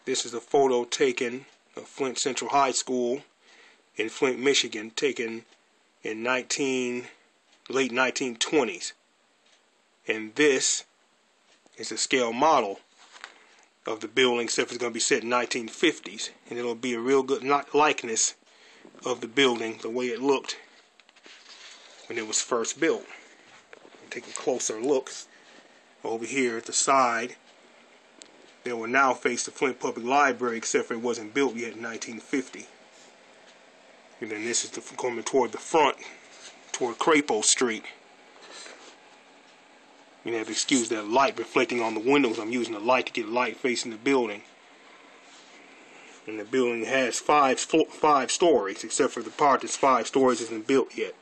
This is a photo taken of Flint Central High School in Flint, Michigan, taken in late 1920s. And this is a scale model of the building, except it's going to be set in 1950s. And it'll be a real good likeness of the building, the way it looked when it was first built. Take a closer look over here at the side. They will now face the Flint Public Library, except for it wasn't built yet in 1950. And then this is coming toward the front, toward Crapo Street. You have to excuse that light reflecting on the windows. I'm using the light to get light facing the building. And the building has five stories, except for the part that's 5 stories isn't built yet.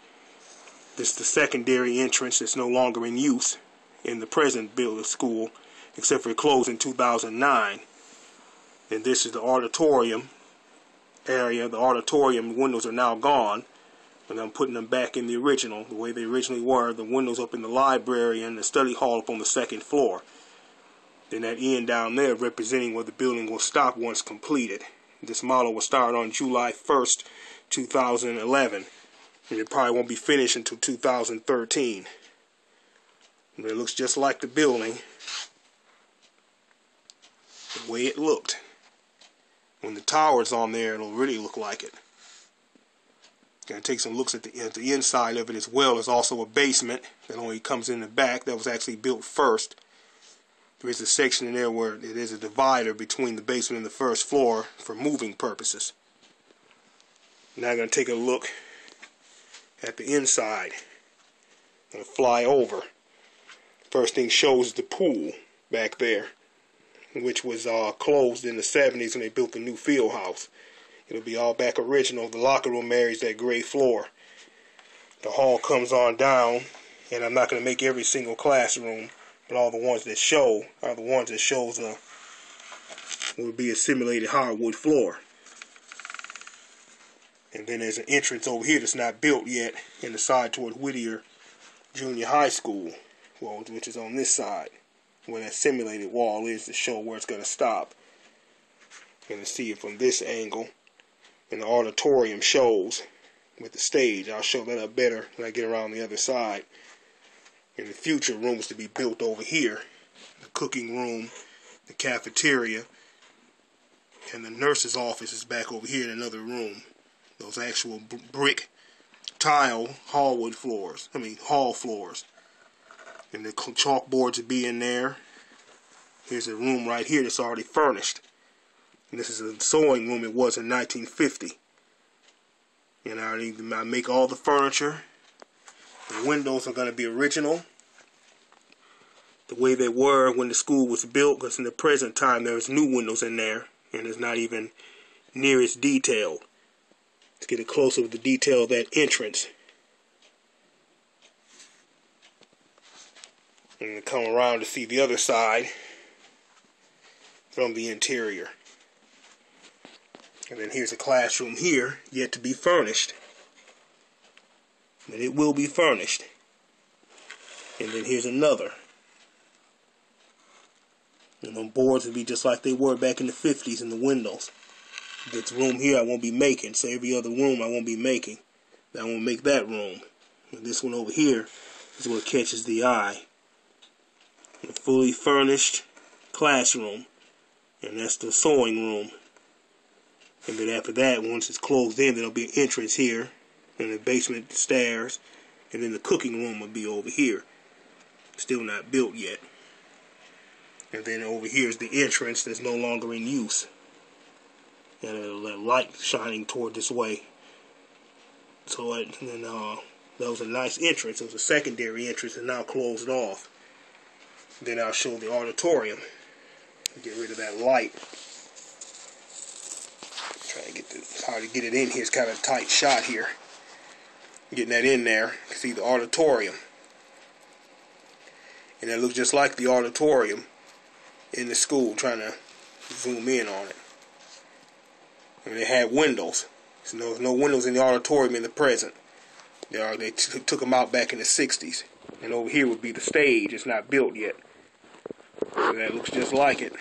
This is the secondary entrance that's no longer in use in the present building school, except for it closed in 2009. And this is the auditorium area. The auditorium windows are now gone, and I'm putting them back in the original, the way they originally were. The windows up in the library and the study hall up on the 2nd floor. Then that end down there representing where the building will stop once completed. This model will start on July 1st, 2011. And it probably won't be finished until 2013. But it looks just like the building, the way it looked. When the tower's on there, it'll really look like it. Gonna take some looks at the inside of it as well. There's also a basement that only comes in the back. That was actually built first. There is a section in there where it is a divider between the basement and the 1st floor for moving purposes. Now I'm gonna take a look at the inside. I'm gonna fly over. First thing shows the pool back there, which was closed in the 70s when they built the new field house. It'll be all back original. The locker room marries that gray floor. The hall comes on down, and I'm not going to make every single classroom, but all the ones that show are the ones that shows will be a simulated hardwood floor. And then there's an entrance over here that's not built yet in the side toward Whittier Junior High School, which is on this side, where that simulated wall is to show where it's going to stop. You're going to see it from this angle. And the auditorium shows with the stage. I'll show that up better when I get around the other side. In the future, rooms to be built over here. The cooking room, the cafeteria, and the nurse's office is back over here in another room. Those actual brick, tile, hall floors. And the chalkboards will be in there. Here's a room right here that's already furnished. And this is a sewing room. It was in 1950. And I make all the furniture. The windows are going to be original, the way they were when the school was built, because in the present time there's new windows in there, and it's not even near as detailed. Let's get it closer with the detail of that entrance. And come around to see the other side from the interior. And then here's a classroom here, yet to be furnished. But it will be furnished. And then here's another. And the boards will be just like they were back in the 50s in the windows. This room here I won't be making, so every other room I won't be making. I won't make that room. And this one over here is what catches the eye. A fully furnished classroom. And that's the sewing room. And then after that, once it's closed in, there'll be an entrance here, and the basement stairs, and then the cooking room will be over here. Still not built yet. And then over here is the entrance that's no longer in use. And a light shining toward this way. So that was a nice entrance. It was a secondary entrance and now closed off. Then I'll show the auditorium. Get rid of that light. It's hard to get it in here. It's kind of a tight shot here. Getting that in there. You can see the auditorium. And it looks just like the auditorium in the school. Trying to zoom in on it. And they had windows. So there's no windows in the auditorium in the present. They took them out back in the 60s. And over here would be the stage. It's not built yet. And that looks just like it.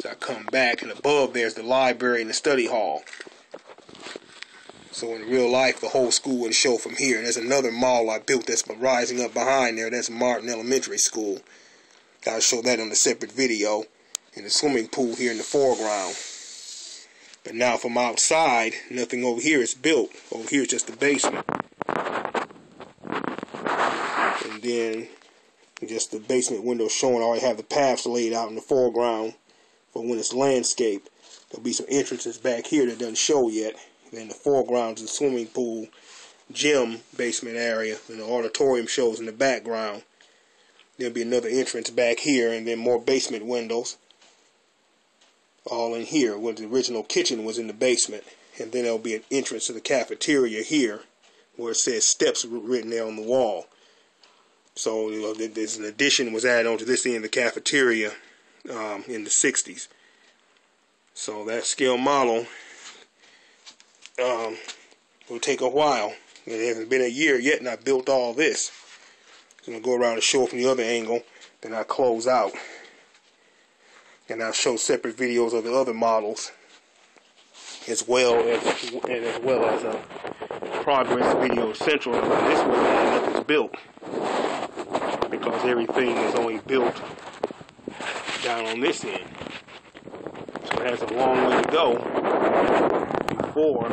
So I come back, and above there's the library and the study hall. So in real life, the whole school would show from here. And there's another mall I built that's rising up behind there. That's Martin Elementary School. I'll show that on a separate video. And the swimming pool here in the foreground. But now from outside, nothing over here is built. Over here is just the basement. And then just the basement window showing. I already have the paths laid out in the foreground for when it's landscaped. There'll be some entrances back here that doesn't show yet. Then the foreground is the swimming pool, gym, basement area, and the auditorium shows in the background. There'll be another entrance back here, and then more basement windows. All in here, where the original kitchen was in the basement. And then there'll be an entrance to the cafeteria here, where it says steps written there on the wall. So there's an addition was added onto this end of the cafeteria in the 60s. So that scale model will take a while. It hasn't been a year yet, and I built all this. So I'm going to go around and show from the other angle. Then I close out. And I'll show separate videos of the other models, as well as progress video central. This one, nothing's built, because everything is only built down on this end. So it has a long way to go before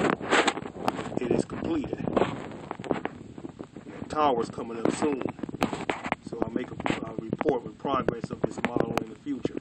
it is completed. And the tower's coming up soon, so I'll make a report with progress of this model in the future.